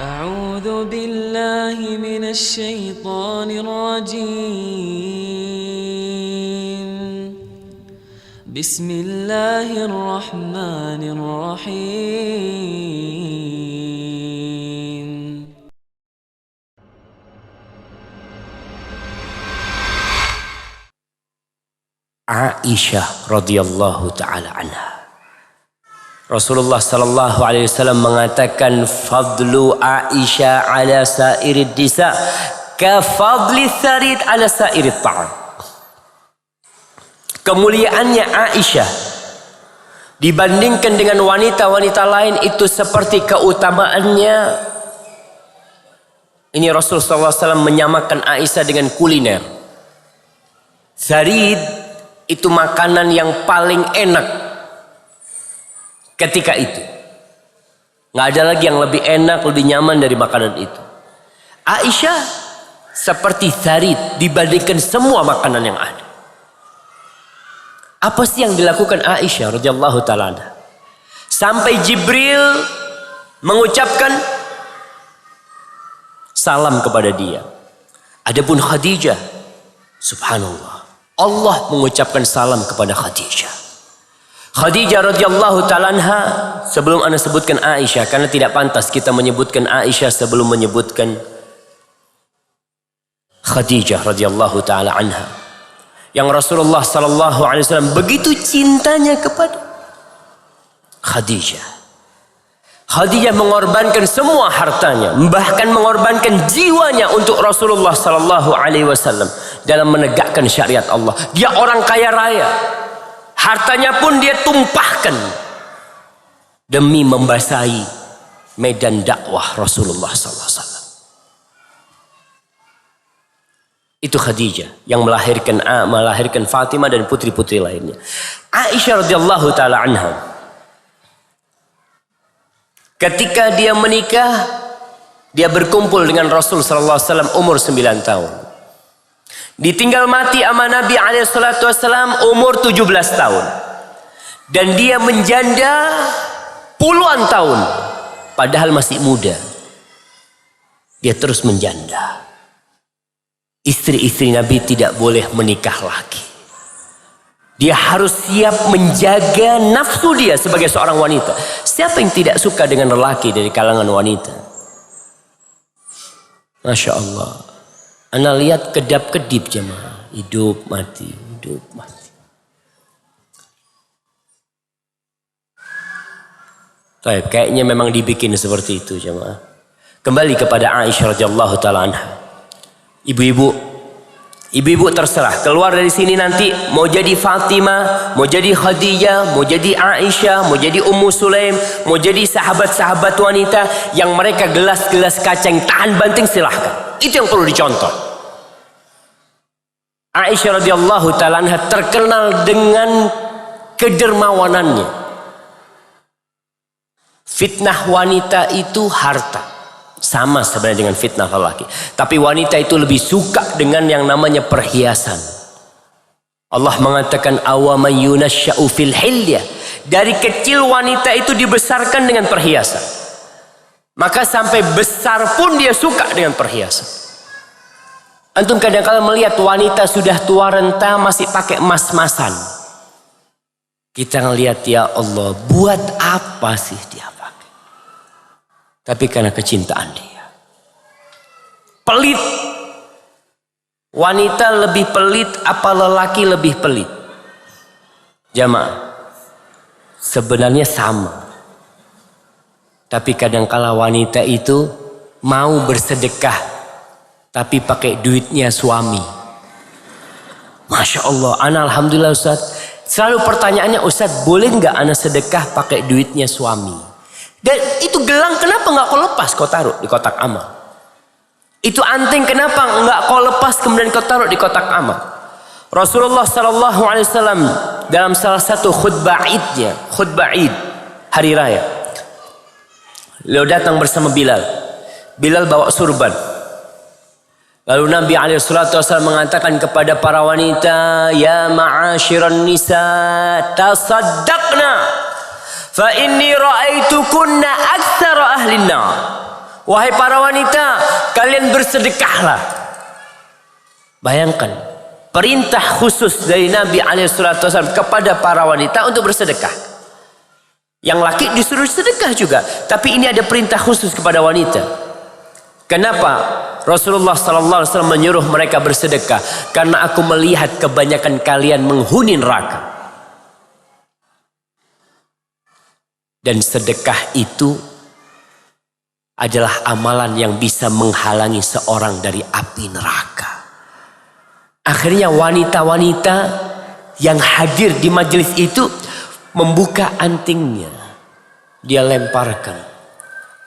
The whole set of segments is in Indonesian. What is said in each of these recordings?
أعوذ بالله من الشيطان الرجيم بسم الله الرحمن الرحيم Aisyah radhiyallahu ta'ala anha. Rasulullah sallallahu alaihi wasallam mengatakan fadlu Aisyah ala sairid nisa ka fadli tharid ala sairid ta'am. Kemuliaannya Aisyah dibandingkan dengan wanita-wanita lain itu seperti keutamaannya. Ini Rasul sallallahu alaihi wasallam menyamakan Aisyah dengan kuliner. Tharid itu makanan yang paling enak ketika itu. Nggak ada lagi yang lebih enak, lebih nyaman dari makanan itu. Aisyah seperti tharid dibandingkan semua makanan yang ada. Apa sih yang dilakukan Aisyah radhiyallahu ta'ala anha? Sampai Jibril mengucapkan salam kepada dia. Adapun Khadijah, subhanallah, Allah mengucapkan salam kepada Khadijah. Khadijah radhiyallahu ta'ala anha, sebelum anda sebutkan Aisyah, karena tidak pantas kita menyebutkan Aisyah sebelum menyebutkan Khadijah radhiyallahu ta'ala anha, yang Rasulullah sallallahu alaihi wasallam begitu cintanya kepada Khadijah. Khadijah mengorbankan semua hartanya, bahkan mengorbankan jiwanya untuk Rasulullah sallallahu alaihi wasallam dalam menegakkan syariat Allah. Dia orang kaya raya, hartanya pun dia tumpahkan demi membasahi medan dakwah Rasulullah sallallahu alaihi wasallam. Itu Khadijah yang melahirkan Fatimah dan putri-putri lainnya. Aisyah radhiyallahu taala anha, ketika dia menikah, dia berkumpul dengan Rasul sallallahu alaihi wasallam umur 9 tahun. Ditinggal mati sama Nabi alaihi salatu wasallam umur 17 tahun. Dan dia menjanda puluhan tahun padahal masih muda. Dia terus menjanda. Istri-istri Nabi tidak boleh menikah lagi. Dia harus siap menjaga nafsu dia sebagai seorang wanita. Siapa yang tidak suka dengan lelaki dari kalangan wanita? Masya Allah. Anda lihat kedap-kedip jemaah. Hidup mati, hidup mati. Baik, kayaknya memang dibikin seperti itu jemaah. Kembali kepada Aisyah radhiyallahu ta'ala anha. Ibu-ibu terserah, keluar dari sini nanti mau jadi Fatimah, mau jadi Khadijah, mau jadi Aisyah, mau jadi Ummu Sulaim, mau jadi sahabat-sahabat wanita yang mereka gelas-gelas kaca yang tahan banting, silahkan. Itu yang perlu dicontoh. Aisyah radhiyallahu ta'ala anha terkenal dengan kedermawanannya. Fitnah wanita itu harta. Sama sebenarnya dengan fitnah lelaki. Tapi wanita itu lebih suka dengan yang namanya perhiasan. Allah mengatakan awaman yunasya'u fil hilyah. Dari kecil wanita itu dibesarkan dengan perhiasan. Maka sampai besar pun dia suka dengan perhiasan. Antum kadang-kadang melihat wanita sudah tua renta masih pakai emas-emasan. Kita ngelihat, ya Allah, buat apa sih dia pakai? Tapi karena kecintaan dia. Pelit. Wanita lebih pelit apa lelaki lebih pelit? Jamaah, sebenarnya sama. Tapi kadangkala wanita itu mau bersedekah tapi pakai duitnya suami. Masya Allah, ana alhamdulillah Ustaz. Selalu pertanyaannya, Ustaz, boleh nggak ana sedekah pakai duitnya suami? Dan itu gelang kenapa nggak kau lepas kau taruh di kotak amal? Itu anting kenapa nggak kau lepas kemudian kau taruh di kotak amal? Rasulullah sallallahu alaihi wasallam dalam salah satu khutbah Idnya, khutbah Id hari raya, beliau datang bersama Bilal. Bilal bawa surban. Lalu Nabi alaihi salatu wasallam mengatakan kepada para wanita, ya ma'asyiran nisa, tasaddaqna fa inni ra'aitukunna aktsara ahli an-nar. Wahai para wanita, kalian bersedekahlah. Bayangkan, perintah khusus dari Nabi SAW kepada para wanita untuk bersedekah. Yang laki disuruh sedekah juga, tapi ini ada perintah khusus kepada wanita. Kenapa Rasulullah SAW menyuruh mereka bersedekah? Karena aku melihat kebanyakan kalian menghuni neraka. Dan sedekah itu adalah amalan yang bisa menghalangi seorang dari api neraka. Akhirnya wanita-wanita yang hadir di majelis itu membuka antingnya, dia lemparkan.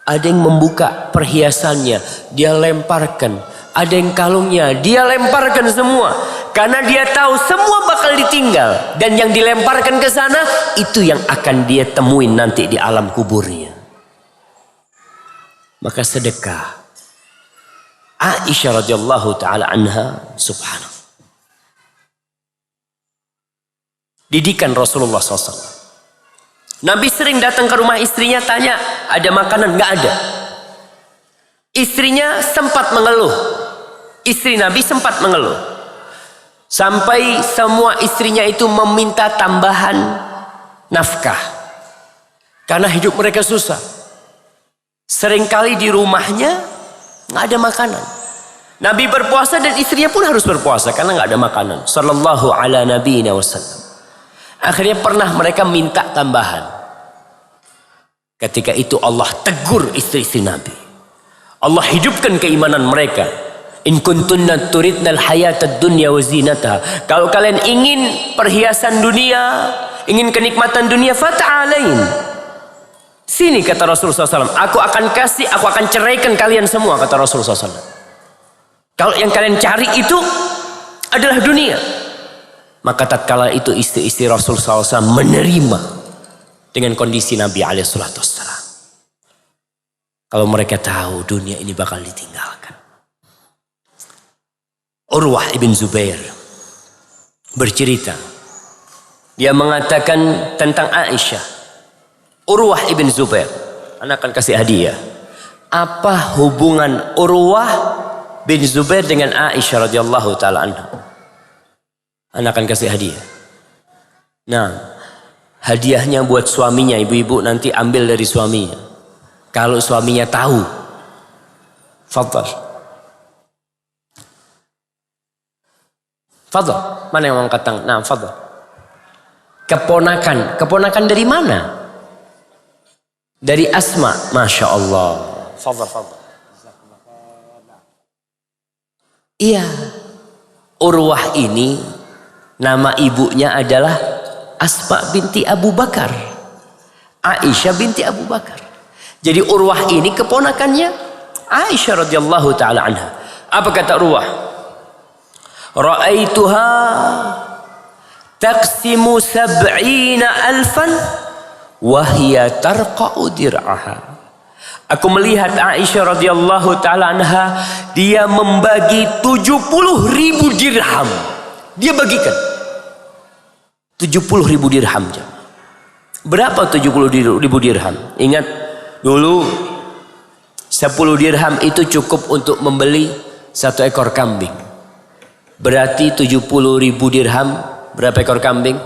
Ada yang membuka perhiasannya, dia lemparkan. Ada yang kalungnya, dia lemparkan semua. Karena dia tahu semua bakal ditinggal. Dan yang dilemparkan ke sana, itu yang akan dia temuin nanti di alam kuburnya. Maka sedekah. Aisyah radhiyallahu taala anha, subhanallah. Didikan Rasulullah SAW. Nabi sering datang ke rumah istrinya, tanya, ada makanan? Nggak ada. Istrinya sempat mengeluh. Istri Nabi sempat mengeluh. Sampai semua istrinya itu meminta tambahan nafkah. Karena hidup mereka susah. Seringkali di rumahnya nggak ada makanan. Nabi berpuasa dan istrinya pun harus berpuasa karena nggak ada makanan. Sallallahu ala nabiyina wasallam. Akhirnya pernah mereka minta tambahan. Ketika itu Allah tegur istri-istri Nabi. Allah hidupkan keimanan mereka. In kuntunna turidnal hayatad dunya wa zinataha. Kalau kalian ingin perhiasan dunia, ingin kenikmatan dunia, fata'alain. Sini kata Rasulullah SAW. Aku akan kasih, aku akan ceraikan kalian semua, kata Rasulullah SAW. Kalau yang kalian cari itu adalah dunia. Maka tatkala itu istri-istri Rasulullah SAW menerima dengan kondisi Nabi SAW. Kalau mereka tahu dunia ini bakal ditinggalkan. Urwah ibn Zubair bercerita. Dia mengatakan tentang Aisyah. Urwah ibn Zubair. Anak akan kasih hadiah. Apa hubungan Urwah bin Zubair dengan Aisyah radhiyallahu taala anha? Anak akan kasih hadiah. Nah, hadiahnya buat suaminya, ibu-ibu nanti ambil dari suaminya. Kalau suaminya tahu, fadhal. Fadhal. Mana yang angkat tangan? Nah, fadhal. Keponakan dari mana? Dari Asma, masya Allah. Fadhal. Iya, Urwah ini nama ibunya adalah Asma binti Abu Bakar. Aisyah binti Abu Bakar. Jadi Urwah ini keponakannya Aisyah radhiyallahu taala anha. Apa kata Urwah? Ra'aituha taqsimu 70,000 wa hiya tarqa'u dir'aha. Aku melihat Aisyah radhiyallahu taala anha, dia membagi 70.000 dirham. Dia bagikan 70.000 dirham. Berapa 70.000 dirham? Ingat dulu 10 dirham itu cukup untuk membeli 1 ekor kambing. Berarti 70.000 dirham berapa ekor kambing?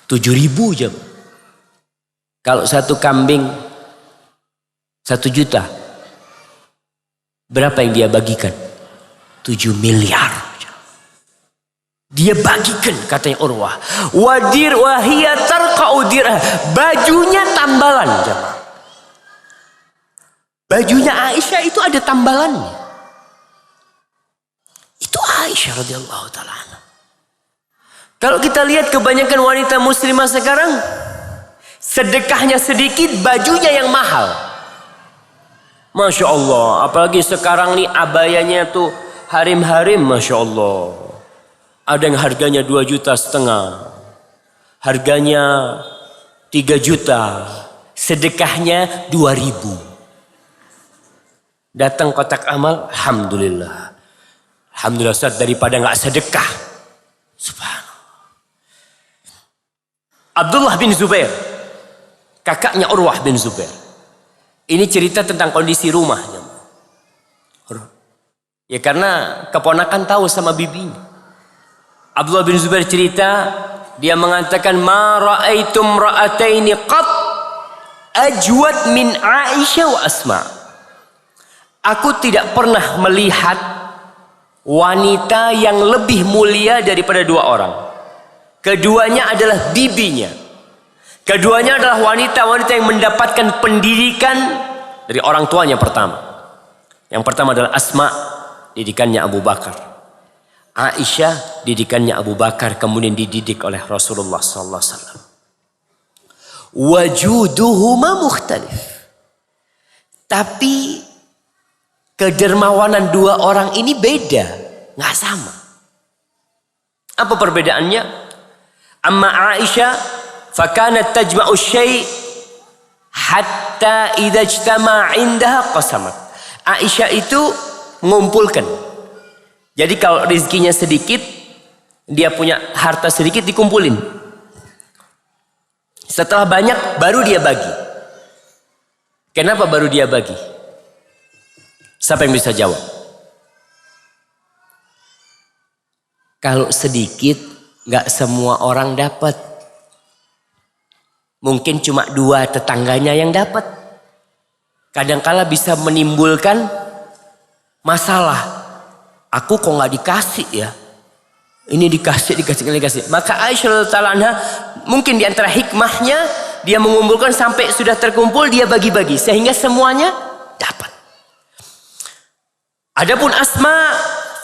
7.000 jam. Kalau 1 kambing 1 juta, berapa yang dia bagikan? 7 miliar. Dia bagikan, katanya Urwah. Wadir wahiyya tarqa'u dir'ah. Bajunya tambalan, jemaah. Bajunya Aisyah itu ada tambalannya. Itu Aisyah radhiyallahu taala anha. Kalau kita lihat kebanyakan wanita muslimah sekarang, sedekahnya sedikit, bajunya yang mahal. Masya Allah. Apalagi sekarang nih abayanya tuh harim-harim, Masya Allah. Ada yang harganya 2,5 juta. Harganya 3 juta. Sedekahnya 2.000. Datang kotak amal, alhamdulillah. Alhamdulillah Ustaz, daripada nggak sedekah. Subhanallah. Abdullah bin Zubair, kakaknya Urwah bin Zubair. Ini cerita tentang kondisi rumahnya. Ya karena keponakan tahu sama bibinya. Abdullah bin Zubair cerita, dia mengatakan, ma ra'aitum ra'ataini qat ajwad min Aisyah wa Asma. Aku tidak pernah melihat wanita yang lebih mulia daripada dua orang. Keduanya adalah bibinya. Keduanya adalah wanita-wanita yang mendapatkan pendidikan dari orang tuanya pertama. Yang pertama adalah Asma, didikannya Abu Bakar. Aisyah, didikannya Abu Bakar, kemudian dididik oleh Rasulullah sallallahu alaihi wasallam. Wajuduhuma mukhtalif. Tapi kedermawanan dua orang ini beda, nggak sama. Apa perbedaannya? Amma Aisyah, fakanat tajma'u syai' hatta idza ijtama'a 'indaha qasamat. Aisyah itu mengumpulkan. Jadi kalau rezekinya sedikit, dia punya harta sedikit dikumpulin. Setelah banyak baru dia bagi. Kenapa baru dia bagi? Siapa yang bisa jawab? Kalau sedikit, nggak semua orang dapat. Mungkin cuma dua tetangganya yang dapat. Kadangkala bisa menimbulkan masalah. Aku kok nggak dikasih ya? Ini dikasih. Maka Aisyah radhiyallahu anha mungkin di antara hikmahnya dia mengumpulkan sampai sudah terkumpul dia bagi-bagi sehingga semuanya dapat. Adapun Asma,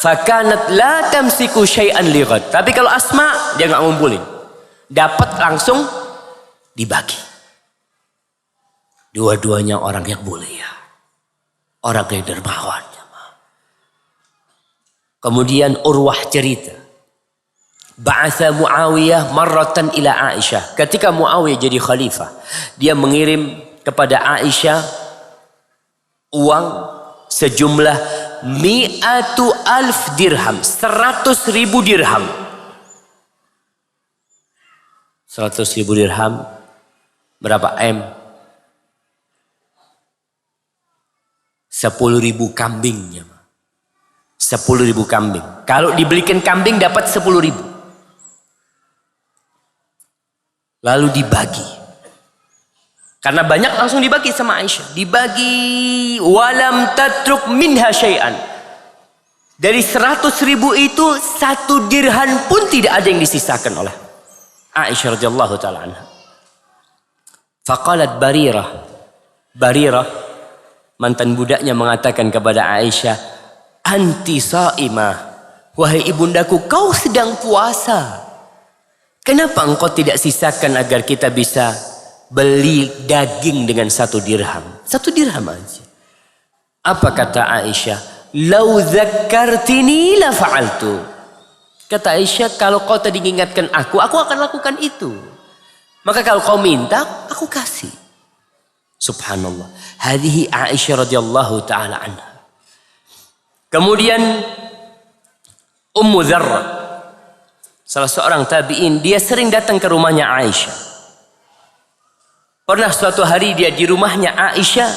fakanat la tamsiku syai'an lighad. Tapi kalau Asma dia nggak ngumpulin, dapat langsung dibagi. Dua-duanya orang yang mulia, orang yang dermawan. Kemudian Urwah cerita, ba'atha Muawiyah marratan ila Aisyah. Ketika Muawiyah jadi khalifah, dia mengirim kepada Aisyah uang sejumlah 100,000 dirham, 100,000 dirham. 100,000 dirham berapa M? 10.000 kambingnya. 10.000 kambing. Kalau dibelikan kambing dapat 10.000. Lalu dibagi. Karena banyak langsung dibagi sama Aisyah. Dibagi walam tatruk minha syai'an. Dari 100.000 itu 1 dirham pun tidak ada yang disisakan oleh Aisyah radhiyallahu taala anha. Faqalat Barirah mantan budaknya mengatakan kepada Aisyah, anti sa'imah, wahai ibundaku, kau sedang puasa. Kenapa engkau tidak sisakan agar kita bisa beli daging dengan 1 dirham? 1 dirham aja. Apa kata Aisyah? Lau dzakkartini la fa'altu. Kata Aisyah, kalau kau tadi mengingatkan aku akan lakukan itu. Maka kalau kau minta, aku kasih. Subhanallah. Hadhihi Aisyah radhiyallahu taala anha. Kemudian Ummu Dzarrah, salah seorang tabi'in, dia sering datang ke rumahnya Aisyah. Pernah suatu hari dia di rumahnya Aisyah,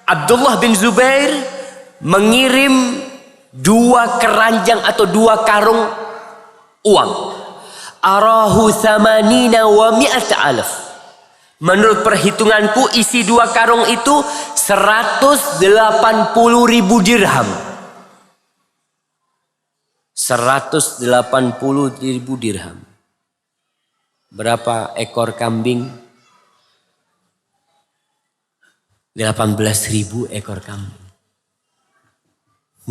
Abdullah bin Zubair mengirim 2 keranjang atau 2 karung uang. Arahu thamanina wa mi'ata alaf. Menurut perhitunganku isi 2 karung itu 180.000 dirham. 180.000 dirham. Berapa ekor kambing? 18.000 ekor kambing.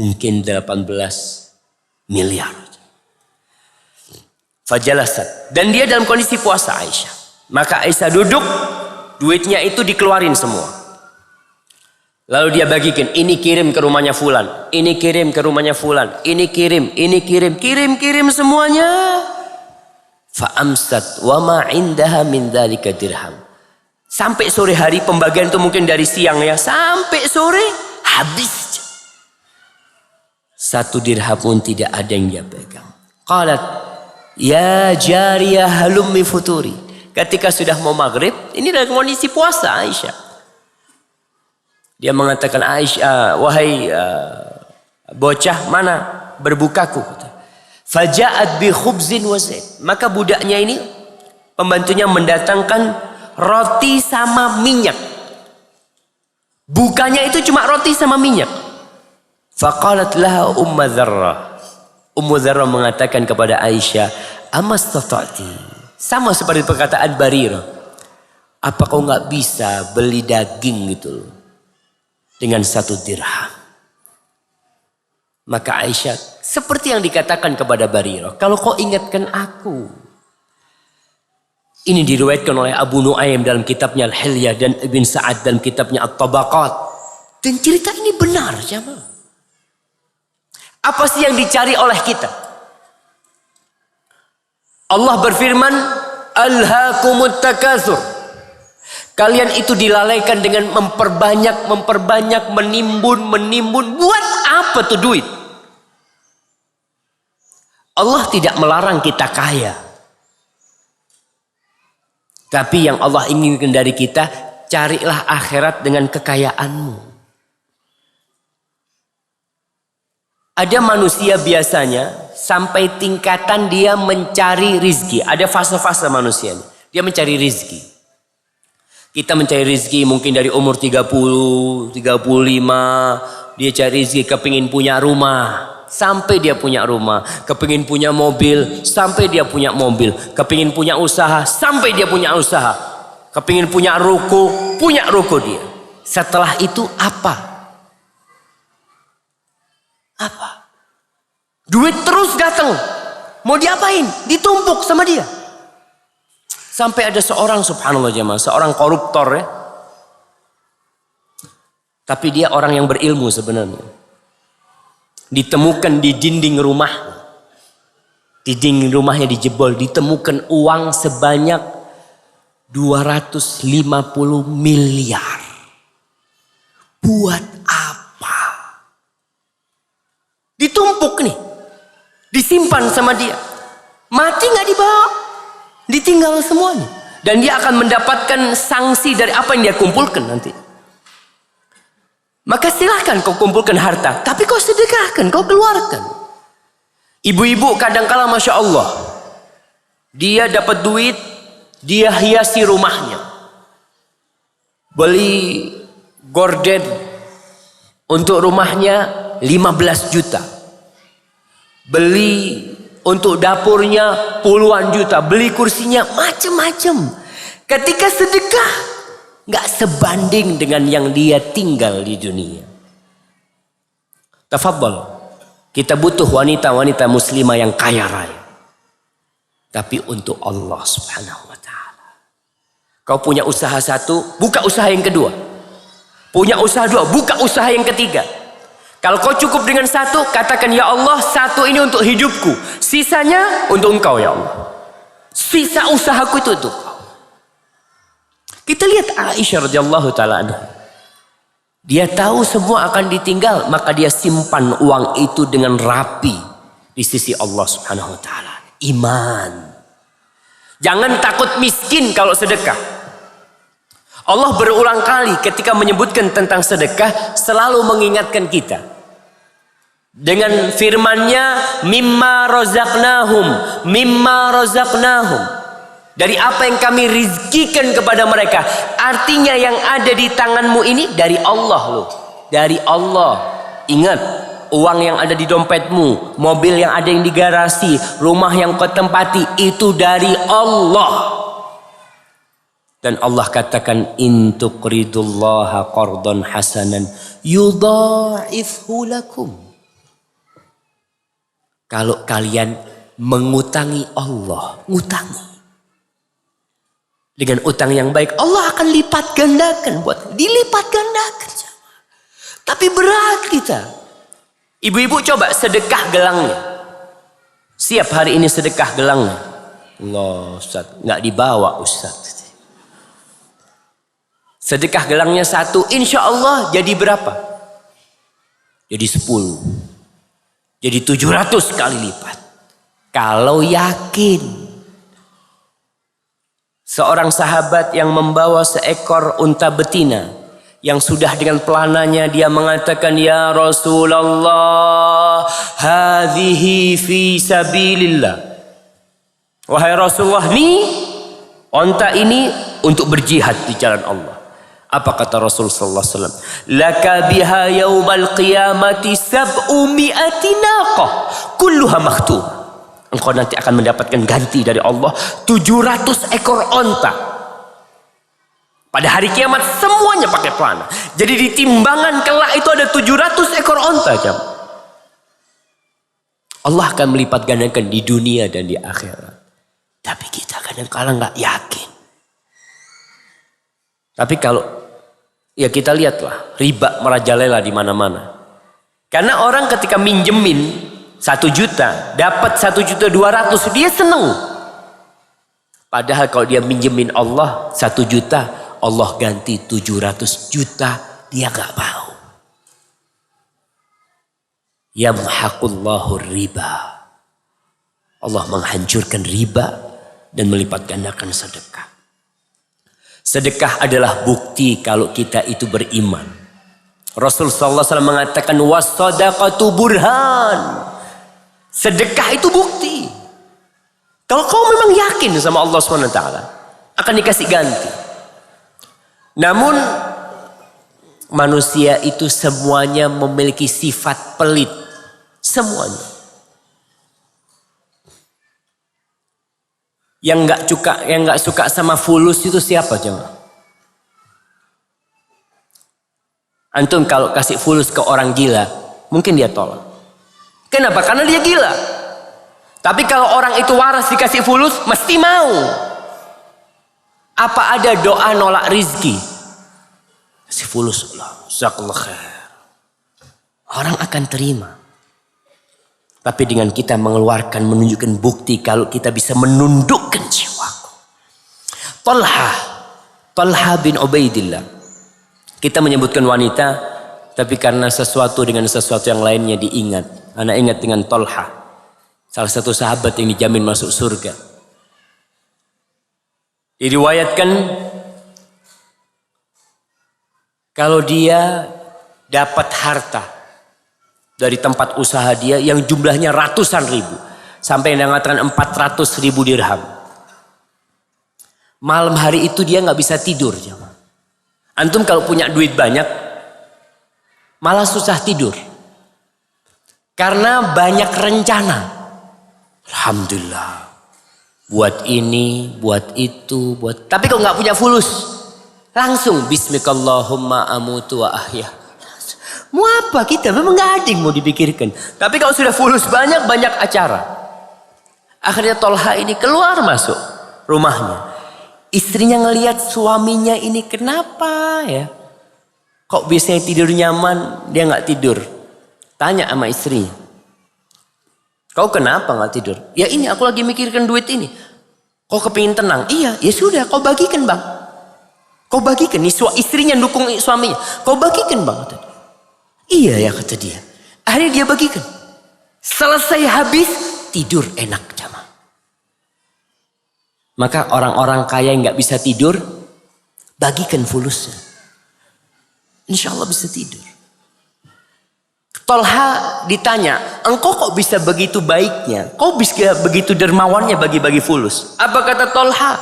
Mungkin 18 miliar. Fajalasat. Dan dia dalam kondisi puasa Aisyah. Maka Aisyah duduk, duitnya itu dikeluarin semua. Lalu dia bagikan, ini kirim ke rumahnya fulan, ini kirim ke rumahnya fulan, ini kirim semuanya. Fa'amsat wa ma indaha min dzalika dirham. Sampai sore hari, pembagian itu mungkin dari siang ya, sampai sore habis. 1 dirham pun tidak ada yang dia pegang. Qalat, ya jariyah halummi futuri. Ketika sudah mau maghrib, ini dalam kondisi puasa Aisyah. Dia mengatakan, Aisyah, wahai bocah, mana berbukaku? Faja'at bi khubzin wa zaid. Maka budaknya ini, pembantunya mendatangkan roti sama minyak. Bukanya itu cuma roti sama minyak. Faqalat laha Ummu Dzarrah. Ummu Dzarrah mengatakan kepada Aisyah, amastata'ti. Sama seperti perkataan Barirah. Apa kau nggak bisa beli daging gitu loh, dengan 1 dirham? Maka Aisyah seperti yang dikatakan kepada Barirah, kalau kau ingatkan aku. Ini diriwayatkan oleh Abu Nuaim dalam kitabnya Al-Hilyah dan Ibn Sa'ad dalam kitabnya At-Tabaqat. Dan cerita ini benar, jemaah. Apa sih yang dicari oleh kita? Allah berfirman, Alhaakumut takatsur. Kalian itu dilalaikan dengan memperbanyak, menimbun. Buat apa tuh duit? Allah tidak melarang kita kaya. Tapi yang Allah inginkan dari kita, carilah akhirat dengan kekayaanmu. Ada manusia biasanya sampai tingkatan dia mencari rizki. Ada fase-fase manusia. Dia mencari rizki. Kita mencari rizki mungkin dari umur 30, 35. Dia cari rizki, kepingin punya rumah. Sampai dia punya rumah. Kepingin punya mobil, sampai dia punya mobil. Kepingin punya usaha, sampai dia punya usaha. Kepingin punya ruko, punya ruko dia. Setelah itu apa? Apa? Duit terus datang. Mau diapain? Ditumpuk sama dia. Sampai ada seorang, subhanallah jemaah, seorang koruptor ya. Tapi dia orang yang berilmu sebenarnya. Ditemukan di dinding rumah. Di dinding rumahnya dijebol. Ditemukan uang sebanyak 250 miliar. Buat apa? Ditumpuk nih. Disimpan sama dia. Mati gak dibawa. Ditinggal semuanya. Dan dia akan mendapatkan sanksi dari apa yang dia kumpulkan nanti. Maka silahkan kau kumpulkan harta. Tapi kau sedekahkan, kau keluarkan. Ibu-ibu kadangkala Masya Allah. Dia dapat duit, dia hiasi rumahnya. Beli gorden untuk rumahnya 15 juta. Beli untuk dapurnya puluhan juta. Beli kursinya macam-macam. Ketika sedekah, nggak sebanding dengan yang dia tinggal di dunia. Tafadhal. Kita butuh wanita-wanita muslimah yang kaya raya. Tapi untuk Allah subhanahu wa ta'ala. Kau punya usaha satu, buka usaha yang kedua. Punya usaha dua, buka usaha yang ketiga. Kalau kau cukup dengan satu, katakan, ya Allah, satu ini untuk hidupku. Sisanya untuk engkau ya Allah. Sisa usahaku itu untuk kau. Kita lihat Aisyah radhiyallahu taala anha. Dia tahu semua akan ditinggal, maka dia simpan uang itu dengan rapi di sisi Allah Subhanahu wa taala. Iman. Jangan takut miskin kalau sedekah. Allah berulang kali ketika menyebutkan tentang sedekah selalu mengingatkan kita. Dengan firman-Nya, mimma razaqnahum. Dari apa yang kami rizkikan kepada mereka. Artinya yang ada di tanganmu ini dari Allah loh. Dari Allah. Ingat, uang yang ada di dompetmu, mobil yang ada yang di garasi, rumah yang kau tempati, itu dari Allah. Dan Allah katakan, in tuqridullaha qardan hasanan yudha'ifhu lakum. Kalau kalian mengutangi Allah, ngutangi dengan utang yang baik, Allah akan lipat gandakan buat dilipat gandakan. Tapi berat kita. Ibu-ibu coba sedekah gelangnya. Siap hari ini sedekah gelangnya. Allah Ustaz, nggak dibawa Ustaz. Sedekah gelangnya 1, insya Allah jadi berapa? Jadi 10. Jadi 700 kali lipat. Kalau yakin. Seorang sahabat yang membawa seekor unta betina Yang sudah dengan pelananya dia mengatakan, ya Rasulullah, hadhihi fi sabilillah. Wahai Rasulullah, nih onta ini untuk berjihad di jalan Allah. Apa kata Rasul sallallahu alaihi wasallam? Laka biha yaumal qiyamati sab'umi'ati naqah kulluha makhtum. Engkau nanti akan mendapatkan ganti dari Allah 700 ekor onta. Pada hari kiamat semuanya pakai pelana. Jadi di timbangan kelak itu ada 700 ekor onta, jam. Allah akan melipat gandakan di dunia dan di akhirat. Tapi kita kadang-kadang nggak yakin. Tapi kalau ya kita lihatlah riba merajalela di mana-mana. Karena orang ketika minjemin 1 juta dapat 1.200.000 dia seneng. Padahal kalau dia minjemin Allah 1 juta, Allah ganti 700 juta, dia gak mau. Yamhaqullahu riba. Allah menghancurkan riba dan melipat gandakan sedekah. Sedekah adalah bukti kalau kita itu beriman. Rasul sallallahu alaihi wasallam mengatakan was-shadaqatu burhan. Sedekah itu bukti. Kalau kau memang yakin sama Allah SWT akan dikasih ganti. Namun manusia itu semuanya memiliki sifat pelit. Semuanya. Yang nggak suka sama fulus itu siapa, jemaah? Antum kalau kasih fulus ke orang gila, mungkin dia tolak. Kenapa? Karena dia gila. Tapi kalau orang itu waras dikasih fulus, mesti mau. Apa ada doa nolak rizki? Si fulus Allah, jazakallah khair. Orang akan terima. Tapi dengan kita mengeluarkan, menunjukkan bukti kalau kita bisa menundukkan jiwaku. Talha bin Ubaidillah. Kita menyebutkan wanita, tapi karena sesuatu dengan sesuatu yang lainnya diingat. Anak ingat dengan Talha, salah satu sahabat yang dijamin masuk surga. Diriwayatkan kalau dia dapat harta dari tempat usaha dia yang jumlahnya ratusan ribu, sampai yang mengatakan 400.000 dirham. Malam hari itu dia nggak bisa tidur. Antum kalau punya duit banyak, malah susah tidur. Karena banyak rencana. Alhamdulillah. Buat ini, buat itu, buat... Tapi kalau nggak punya fulus, langsung bismikallahumma amutu wa ahya. Mau apa kita? Memang nggak ada yang mau dipikirkan. Tapi kalau sudah fulus banyak acara. Akhirnya Talha ini keluar masuk rumahnya. Istrinya ngelihat suaminya ini kenapa ya? Kok biasanya tidur nyaman, dia nggak tidur. Tanya sama istrinya. Kau kenapa nggak tidur? Ya ini aku lagi mikirkan duit ini. Kau kepingin tenang? Iya, ya sudah kau bagikan bang. Kau bagikan. Istrinya dukung suaminya. Kau bagikan bang. Iya ya kata dia. Akhirnya dia bagikan. Selesai habis tidur enak jamaah. Maka orang-orang kaya yang nggak bisa tidur, bagikan fulusnya. Insya Allah bisa tidur. Talha ditanya, engkau kok bisa begitu baiknya? Kau bisa begitu dermawannya bagi-bagi fulus? Apa kata Talha?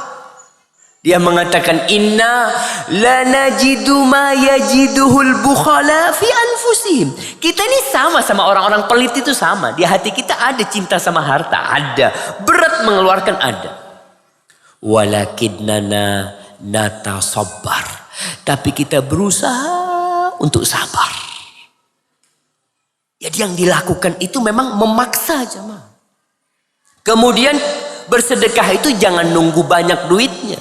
Dia mengatakan, inna la najidu ma yajiduhul bukhala fi anfusihim. Kita ini sama orang-orang pelit itu sama. Di hati kita ada cinta sama harta, ada. Berat mengeluarkan, ada. Walakinnana natasabbar. Tapi kita berusaha untuk sabar. Jadi yang dilakukan itu memang memaksa jemaah. Kemudian bersedekah itu jangan nunggu banyak duitnya.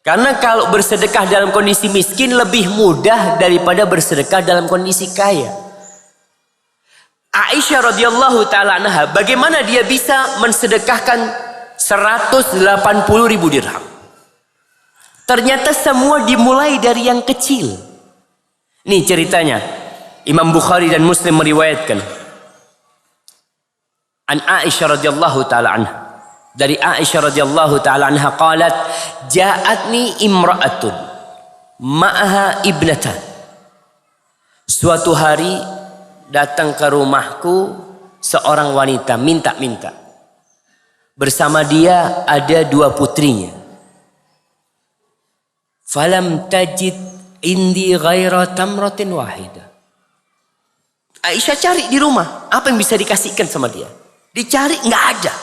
Karena kalau bersedekah dalam kondisi miskin lebih mudah daripada bersedekah dalam kondisi kaya. Aisyah radhiyallahu taala anha, bagaimana dia bisa mensedekahkan 180.000 dirham? Ternyata semua dimulai dari yang kecil. Nih ceritanya, Imam Bukhari dan Muslim meriwayatkan. An Aisyah radhiyallahu taala anha. Dari Aisyah radhiyallahu taala anha qalat, ja'atni imra'atun ma'aha ibnatan. Suatu hari datang ke rumahku seorang wanita minta-minta. Bersama dia ada 2 putrinya. Falam tajid indi ghaira tamratin wahidah. Aisyah cari di rumah, apa yang bisa dikasihkan sama dia? Dicari nggak ada,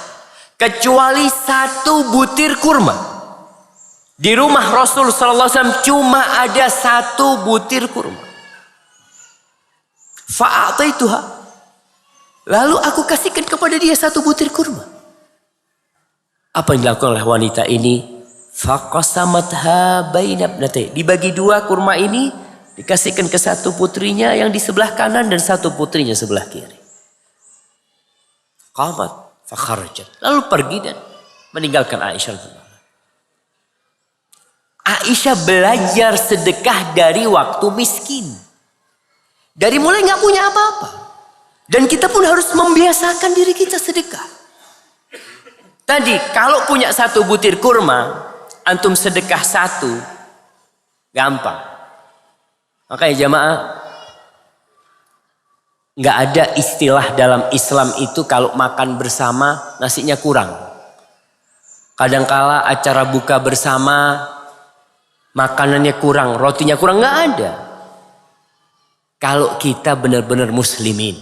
kecuali 1 butir kurma. Di rumah Rasul sallallahu alaihi wasallam cuma ada 1 butir kurma. Fa'ataituha. Lalu aku kasihkan kepada dia 1 butir kurma. Apa yang dilakukan oleh wanita ini? Faqasamatha baina ibnatayhi. Dibagi 2 kurma ini, dikasihkan ke 1 putrinya yang di sebelah kanan dan 1 putrinya sebelah kiri. Qamat fakharajat. Lalu pergi dan meninggalkan Aisyah. Aisyah belajar sedekah dari waktu miskin. Dari mulai nggak punya apa-apa. Dan kita pun harus membiasakan diri kita sedekah. Tadi kalau punya 1 butir kurma, antum sedekah 1, gampang. Makanya jamaah, nggak ada istilah dalam Islam itu kalau makan bersama nasinya kurang. Kadangkala acara buka bersama makanannya kurang, rotinya kurang, nggak ada. Kalau kita benar-benar muslimin.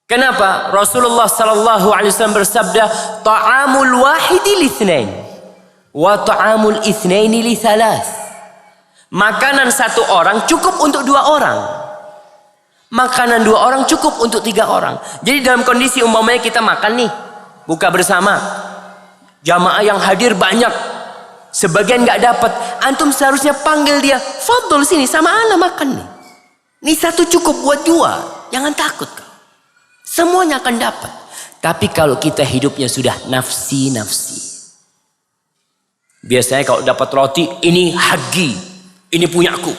Kenapa? Rasulullah sallallahu alaihi wasallam bersabda, ta'amul wahidi litsnain wa ta'amul itsnaini li tsalas. Makanan 1 orang cukup untuk 2 orang. Makanan 2 orang cukup untuk 3 orang. Jadi dalam kondisi umpamanya kita makan nih, buka bersama, jamaah yang hadir banyak, sebagian nggak dapat, antum seharusnya panggil dia, fadhol sini sama ana makan nih. Ini 1 cukup buat 2, jangan takut kau. Semuanya akan dapat. Tapi kalau kita hidupnya sudah nafsi-nafsi. Biasanya kalau dapat roti, ini hagi, ini punyaku.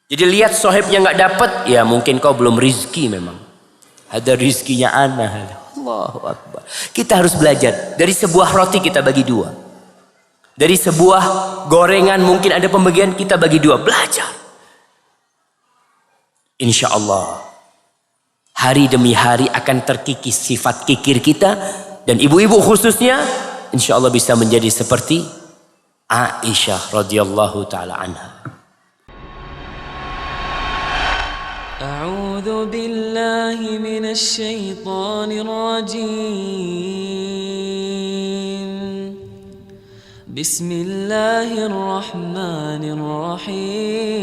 Jadi lihat sohibnya nggak dapat, ya mungkin kau belum rizki memang. Ada rizkinya ana. Allahu Akbar. Kita harus belajar. Dari sebuah roti kita bagi 2. Dari sebuah gorengan mungkin ada pembagian, kita bagi 2. Belajar. Insya Allah hari demi hari akan terkikis sifat kikir kita. Dan ibu-ibu khususnya insya Allah bisa menjadi seperti Aisyah radhiyallahu ta'ala anha. A'udzu billahi minasy syaithanir rajim. Bismillahirrahmanirrahim.